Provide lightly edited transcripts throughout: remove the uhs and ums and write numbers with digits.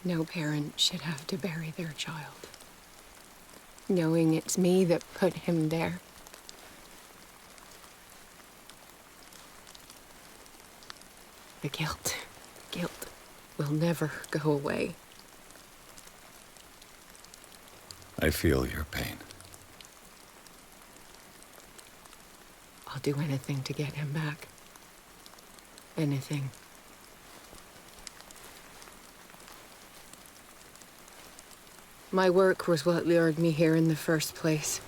No parent should have to bury their child, knowing it's me that put him there. The guilt will never go away. I feel your pain. I'll do anything to get him back. Anything. My work was what lured me here in the first place.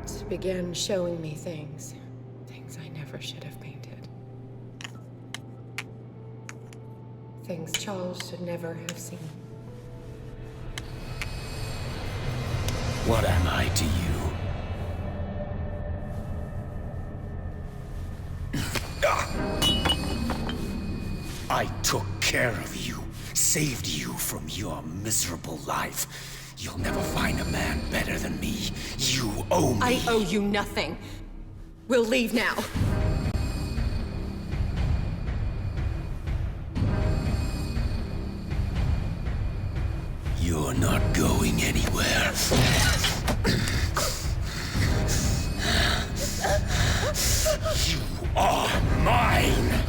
It began showing me things I never should have painted. Things Charles should never have seen. What am I to you? I took care of you, saved you from your miserable life. You'll never find a man better than me. You owe me. I owe you nothing. We'll leave now. You're not going anywhere. You are mine!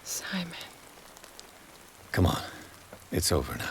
Simon. Come on. It's over now.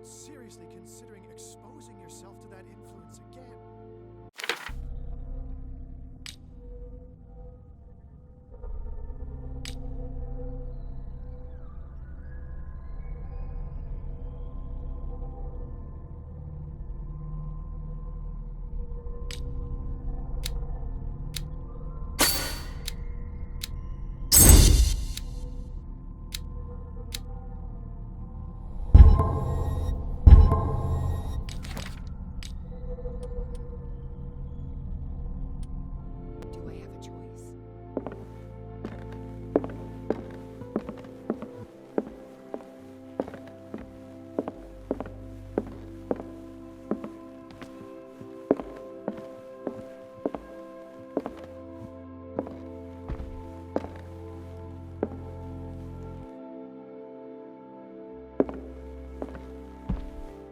Seriously considering exposing yourself to that influence again.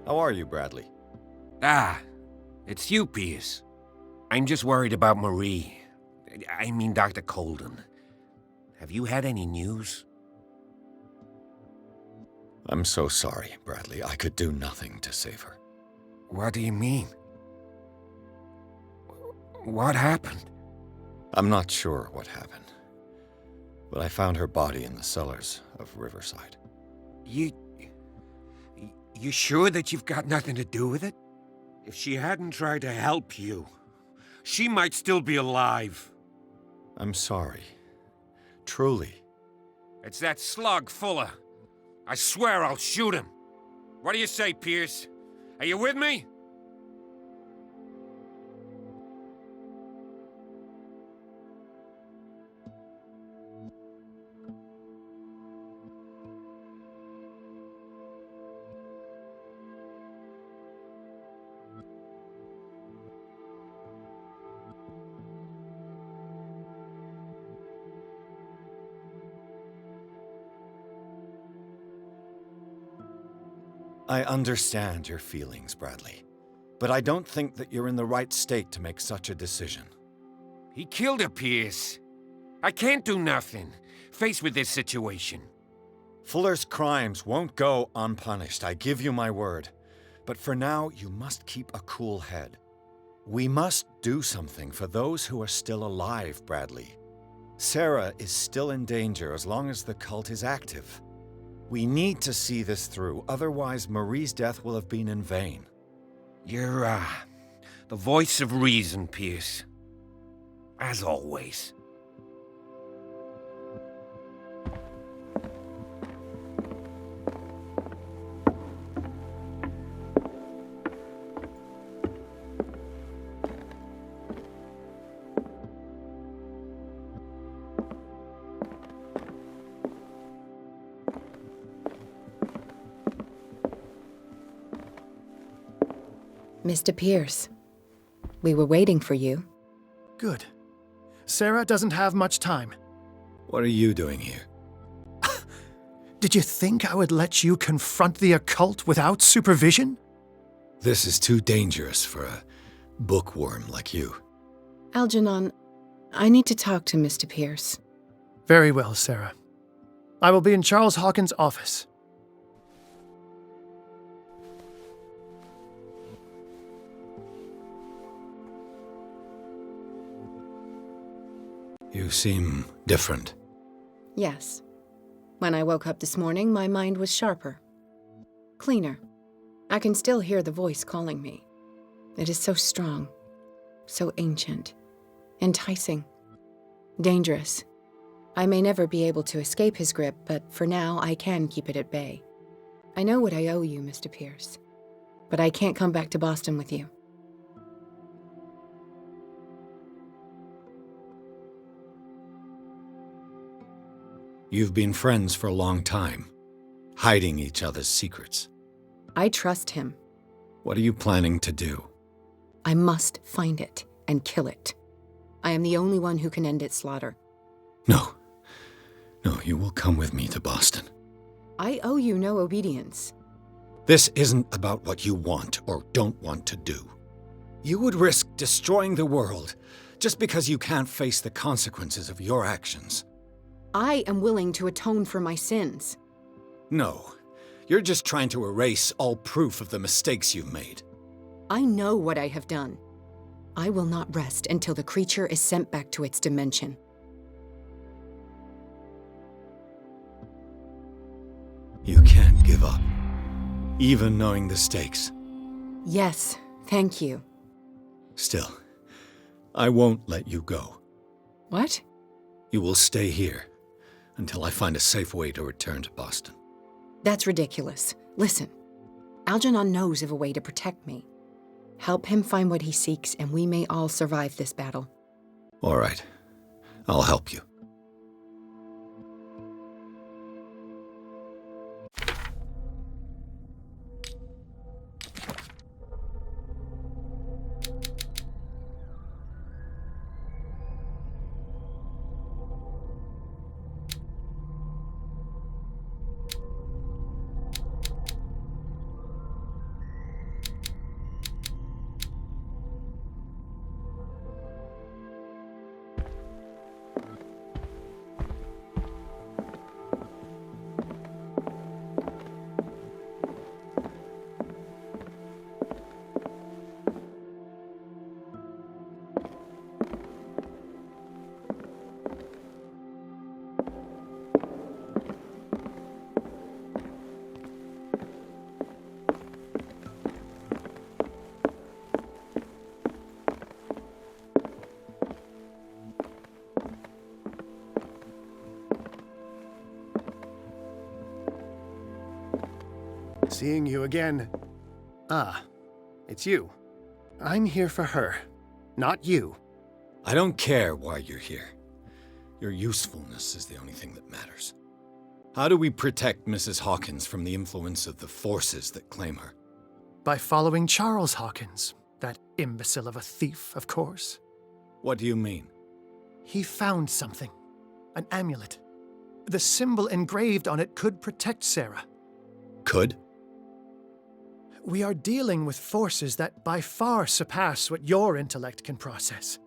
How are you, Bradley? It's you, Pierce. I'm just worried about Marie. I mean Dr. Colden. Have you had any news? I'm so sorry, Bradley. I could do nothing to save her. What do you mean? What happened? I'm not sure what happened, but I found her body in the cellars of Riverside. You sure that you've got nothing to do with it? If she hadn't tried to help you, she might still be alive. I'm sorry. Truly. It's that slug, Fuller. I swear I'll shoot him. What do you say, Pierce? Are you with me? I understand your feelings, Bradley. But I don't think that you're in the right state to make such a decision. He killed her, Pierce. I can't do nothing, faced with this situation. Fuller's crimes won't go unpunished, I give you my word. But for now, you must keep a cool head. We must do something for those who are still alive, Bradley. Sarah is still in danger as long as the cult is active. We need to see this through, otherwise Marie's death will have been in vain. You're, the voice of reason, Pierce. As always. Mr. Pierce, we were waiting for you. Good. Sarah doesn't have much time. What are you doing here? Did you think I would let you confront the occult without supervision? This is too dangerous for a bookworm like you. Algernon, I need to talk to Mr. Pierce. Very well, Sarah. I will be in Charles Hawkins' office. You seem different. Yes. When I woke up this morning, my mind was sharper. Cleaner. I can still hear the voice calling me. It is so strong, so ancient, enticing, dangerous. I may never be able to escape his grip, but for now I can keep it at bay. I know what I owe you, Mr. Pierce, but I can't come back to Boston with you. You've been friends for a long time, hiding each other's secrets. I trust him. What are you planning to do? I must find it and kill it. I am the only one who can end its slaughter. No. No, you will come with me to Boston. I owe you no obedience. This isn't about what you want or don't want to do. You would risk destroying the world just because you can't face the consequences of your actions. I am willing to atone for my sins. No, you're just trying to erase all proof of the mistakes you've made. I know what I have done. I will not rest until the creature is sent back to its dimension. You can't give up, even knowing the stakes. Yes, thank you. Still, I won't let you go. What? You will stay here until I find a safe way to return to Boston. That's ridiculous. Listen, Algernon knows of a way to protect me. Help him find what he seeks, and we may all survive this battle. All right, I'll help you. Seeing you again. Ah, it's you. I'm here for her, not you. I don't care why you're here. Your usefulness is the only thing that matters. How do we protect Mrs. Hawkins from the influence of the forces that claim her? By following Charles Hawkins, that imbecile of a thief, of course. What do you mean? He found something. An amulet. The symbol engraved on it could protect Sarah. Could? we are dealing with forces that by far surpass what your intellect can process.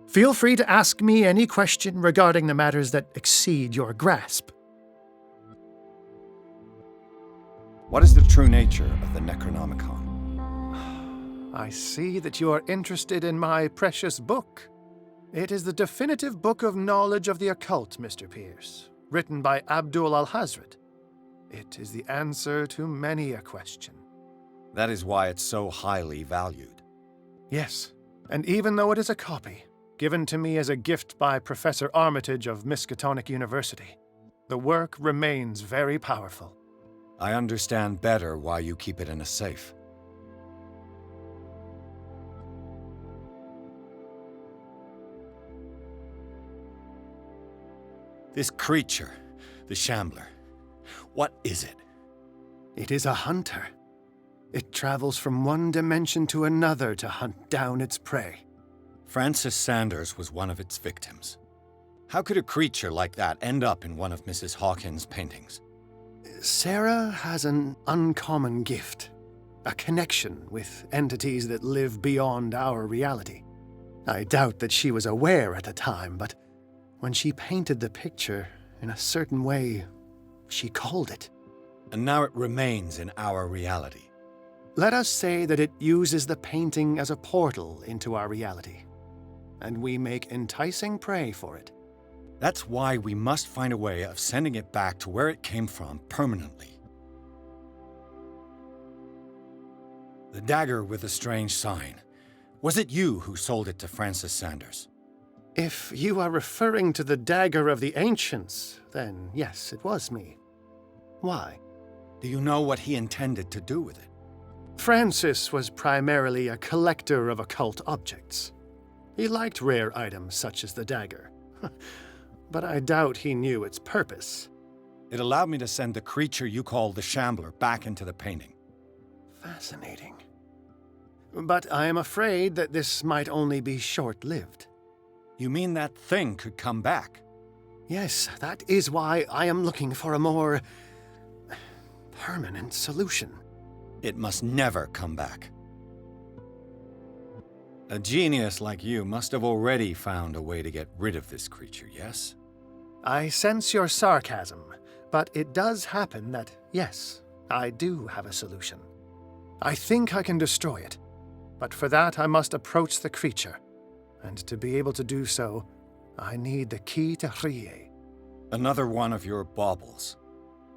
Feel free to ask me any question regarding the matters that exceed your grasp. What is the true nature of the Necronomicon? I see that you are interested in my precious book. It is the definitive book of knowledge of the occult, Mr. Pierce, written by Abdul al-Hazred. It is the answer to many a question. That is why it's so highly valued. Yes, and even though it is a copy, given to me as a gift by Professor Armitage of Miskatonic University, the work remains very powerful. I understand better why you keep it in a safe. This creature, the Shambler, what is it? It is a hunter. It travels from one dimension to another to hunt down its prey. Francis Sanders was one of its victims. How could a creature like that end up in one of Mrs. Hawkins' paintings? Sarah has an uncommon gift, a connection with entities that live beyond our reality. I doubt that she was aware at the time, but when she painted the picture in a certain way, she called it. And now it remains in our reality. Let us say that it uses the painting as a portal into our reality, and we make enticing prey for it. That's why we must find a way of sending it back to where it came from permanently. The dagger with the strange sign. Was it you who sold it to Francis Sanders? If you are referring to the dagger of the ancients, then yes, it was me. Why? Do you know what he intended to do with it? Francis was primarily a collector of occult objects. He liked rare items such as the dagger. But I doubt he knew its purpose. It allowed me to send the creature you call the Shambler back into the painting. Fascinating. But I am afraid that this might only be short-lived. You mean that thing could come back? Yes, that is why I am looking for a more permanent solution. It must never come back. A genius like you must have already found a way to get rid of this creature, yes? I sense your sarcasm, but it does happen that, yes, I do have a solution. I think I can destroy it, but for that I must approach the creature, and to be able to do so, I need the key to Rie. Another one of your baubles.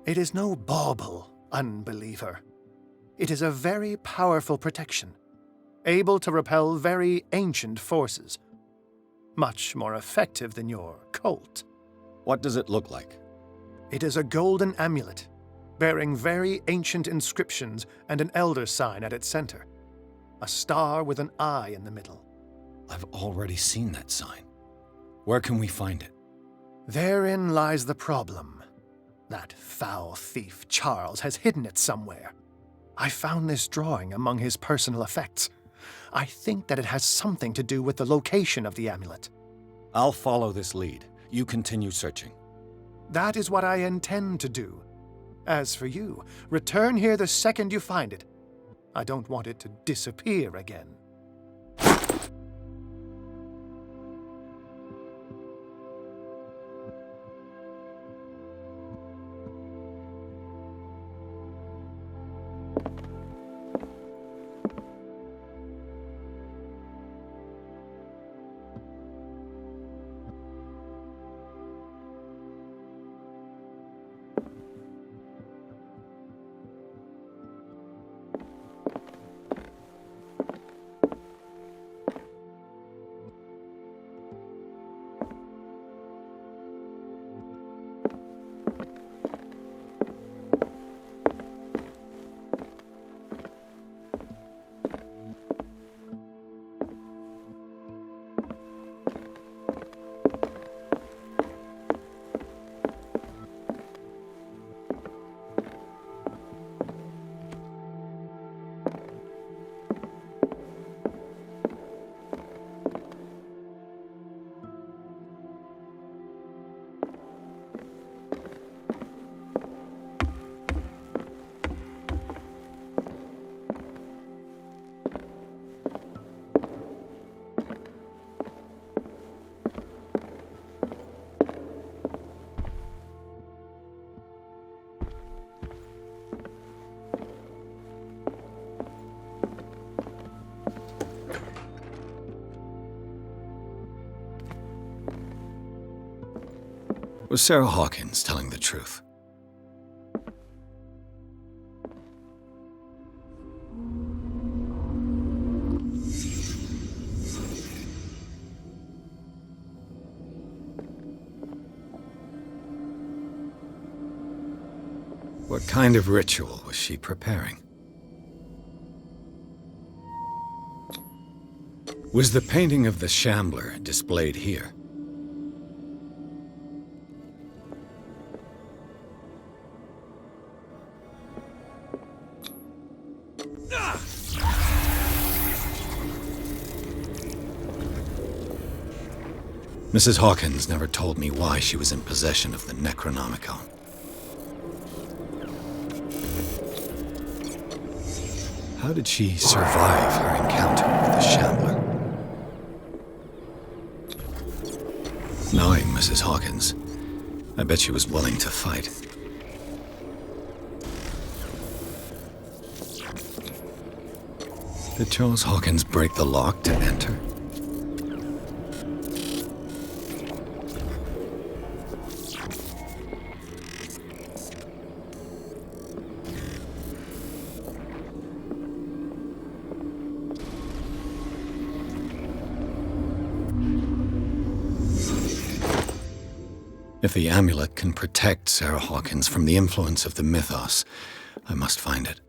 It is no bauble, unbeliever. It is a very powerful protection, able to repel very ancient forces. Much more effective than your Colt. What does it look like? It is a golden amulet, bearing very ancient inscriptions and an elder sign at its center. A star with an eye in the middle. I've already seen that sign. Where can we find it? Therein lies the problem. That foul thief Charles has hidden it somewhere. I found this drawing among his personal effects. I think that it has something to do with the location of the amulet. I'll follow this lead. You continue searching. That is what I intend to do. As for you, return here the second you find it. I don't want it to disappear again. Was Sarah Hawkins telling the truth? What kind of ritual was she preparing? Was the painting of the Shambler displayed here? Mrs. Hawkins never told me why she was in possession of the Necronomicon. How did she survive her encounter with the Shambler? Knowing Mrs. Hawkins, I bet she was willing to fight. Did Charles Hawkins break the lock to enter? If the amulet can protect Sarah Hawkins from the influence of the mythos, I must find it.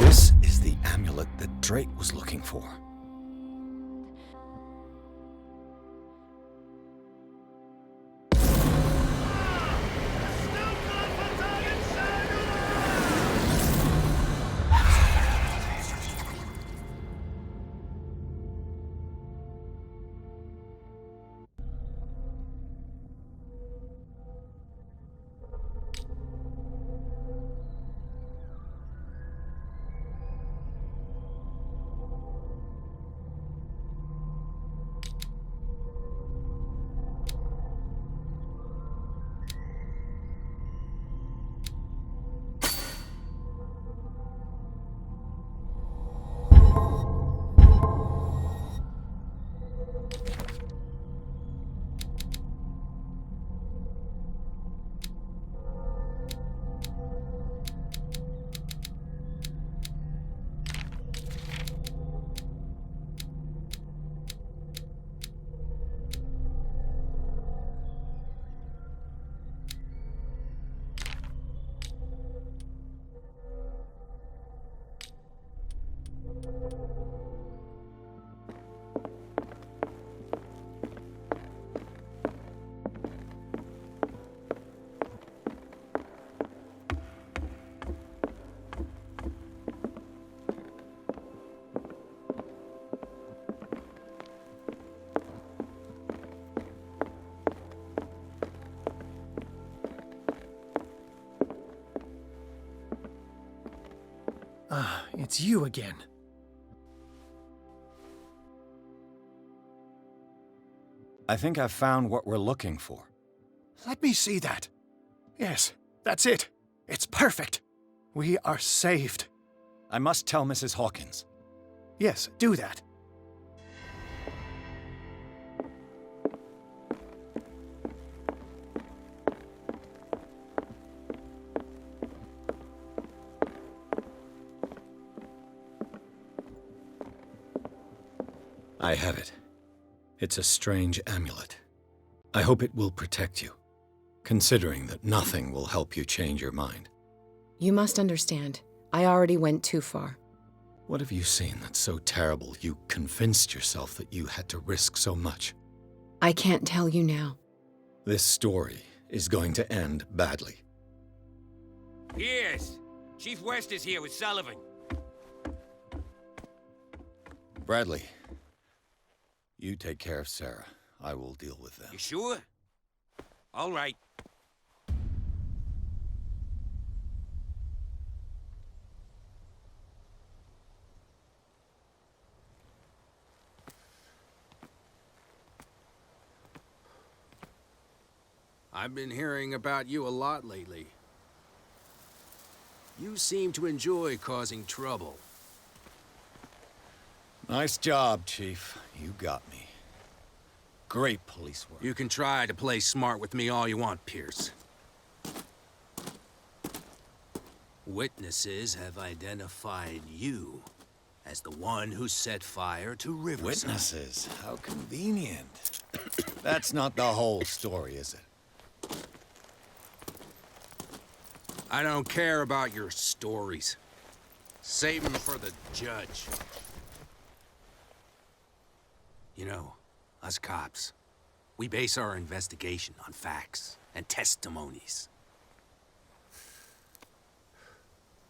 This is the amulet that Drake was looking for. Ah, it's you again. I think I've found what we're looking for. Let me see that. Yes, that's it. It's perfect. We are saved. I must tell Mrs. Hawkins. Yes, do that. I have it. It's a strange amulet. I hope it will protect you, considering that nothing will help you change your mind. You must understand, I already went too far. What have you seen that's so terrible you convinced yourself that you had to risk so much? I can't tell you now. This story is going to end badly. Yes! Chief West is here with Sullivan. Bradley, you take care of Sarah. I will deal with them. You sure? All right. I've been hearing about you a lot lately. You seem to enjoy causing trouble. Nice job, Chief. You got me. Great police work. You can try to play smart with me all you want, Pierce. Witnesses have identified you as the one who set fire to Riverside. Witnesses? How convenient. That's not the whole story, is it? I don't care about your stories. Save them for the judge. You know, us cops, we base our investigation on facts and testimonies.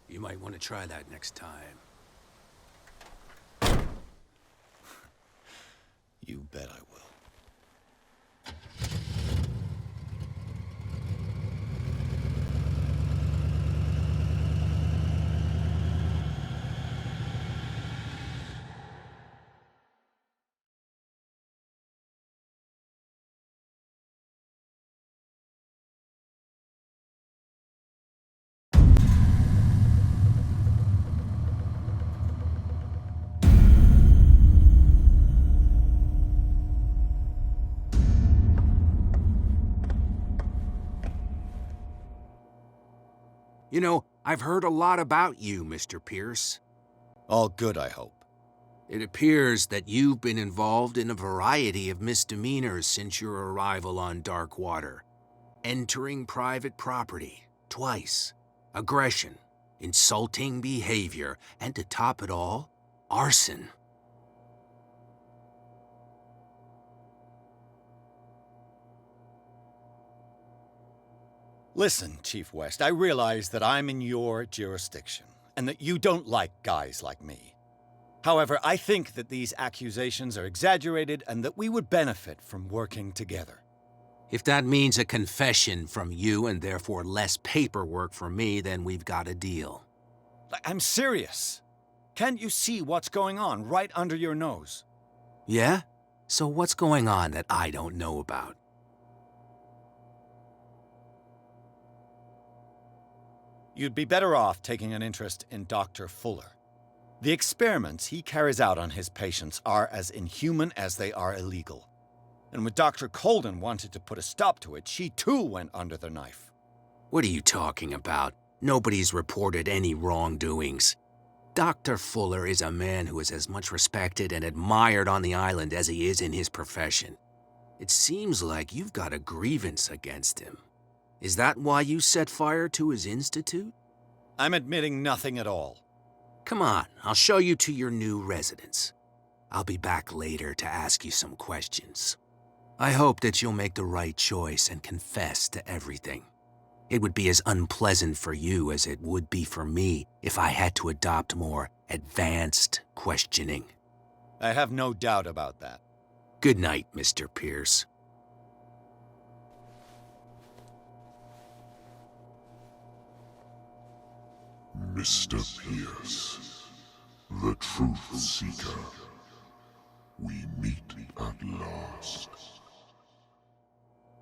You might want to try that next time. You bet I will. You know, I've heard a lot about you, Mr. Pierce. All good, I hope. It appears that you've been involved in a variety of misdemeanors since your arrival on Darkwater. Entering private property, twice. Aggression, insulting behavior, and to top it all, arson. Listen, Chief West, I realize that I'm in your jurisdiction, and that you don't like guys like me. However, I think that these accusations are exaggerated and that we would benefit from working together. If that means a confession from you and therefore less paperwork for me, then we've got a deal. I'm serious. Can't you see what's going on right under your nose? Yeah? So what's going on that I don't know about? You'd be better off taking an interest in Dr. Fuller. The experiments he carries out on his patients are as inhuman as they are illegal. And when Dr. Colden wanted to put a stop to it, she too went under the knife. What are you talking about? Nobody's reported any wrongdoings. Dr. Fuller is a man who is as much respected and admired on the island as he is in his profession. It seems like you've got a grievance against him. Is that why you set fire to his institute? I'm admitting nothing at all. Come on, I'll show you to your new residence. I'll be back later to ask you some questions. I hope that you'll make the right choice and confess to everything. It would be as unpleasant for you as it would be for me if I had to adopt more advanced questioning. I have no doubt about that. Good night, Mr. Pierce. Mr. Pierce, the Truth Seeker. We meet at last.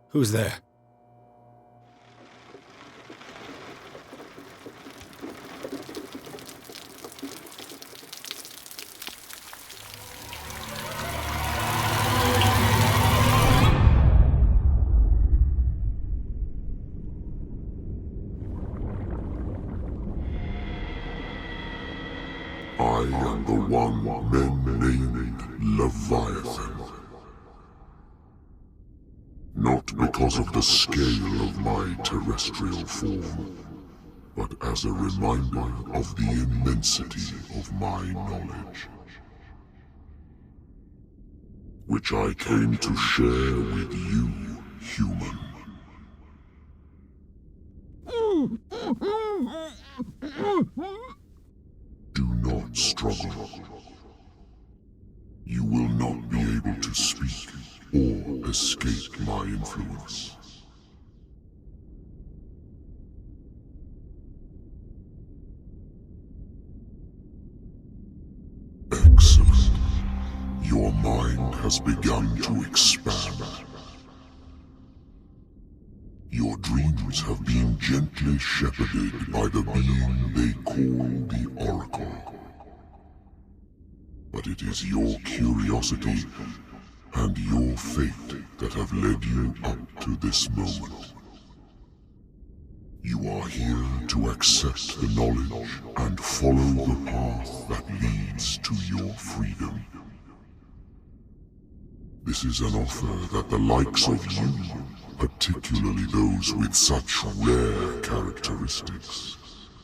Who's there? I am the one men named Leviathan. Not because of the scale of my terrestrial form, but as a reminder of the immensity of my knowledge, which I came to share with you, human. Do not struggle. You will not be able to speak or escape my influence. Excellent. Your mind has begun to expand. Your dreams have been gently shepherded by the being they call the Oracle. But it is your curiosity and your fate that have led you up to this moment. You are here to accept the knowledge and follow the path that leads to your freedom. This is an offer that the likes of you, particularly those with such rare characteristics,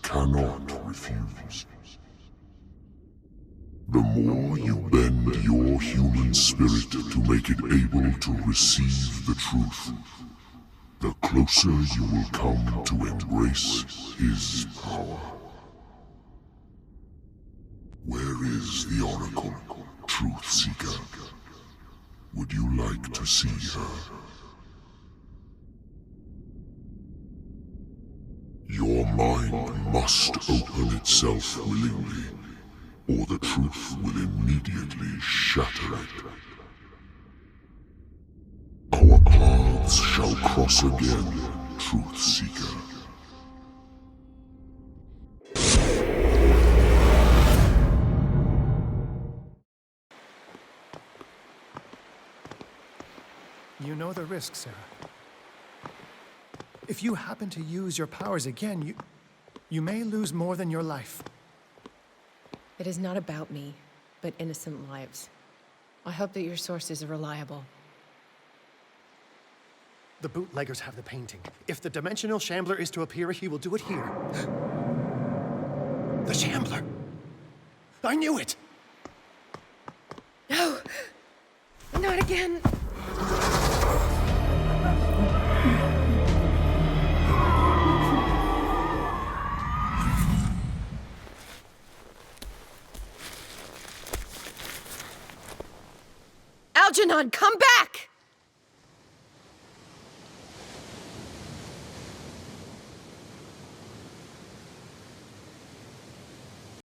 cannot refuse. The more you bend your human spirit to make it able to receive the truth, the closer you will come to embrace his power. Where is the Oracle, Truth Seeker? Would you like to see her? Your mind must open itself willingly, or the truth will immediately shatter it. Our paths shall cross again, Truth Seeker. You know the risk, Sarah. If you happen to use your powers again, you may lose more than your life. It is not about me, but innocent lives. I hope that your sources are reliable. The bootleggers have the painting. If the Dimensional Shambler is to appear, he will do it here. The Shambler! I knew it! No! Not again! Algernon, come back!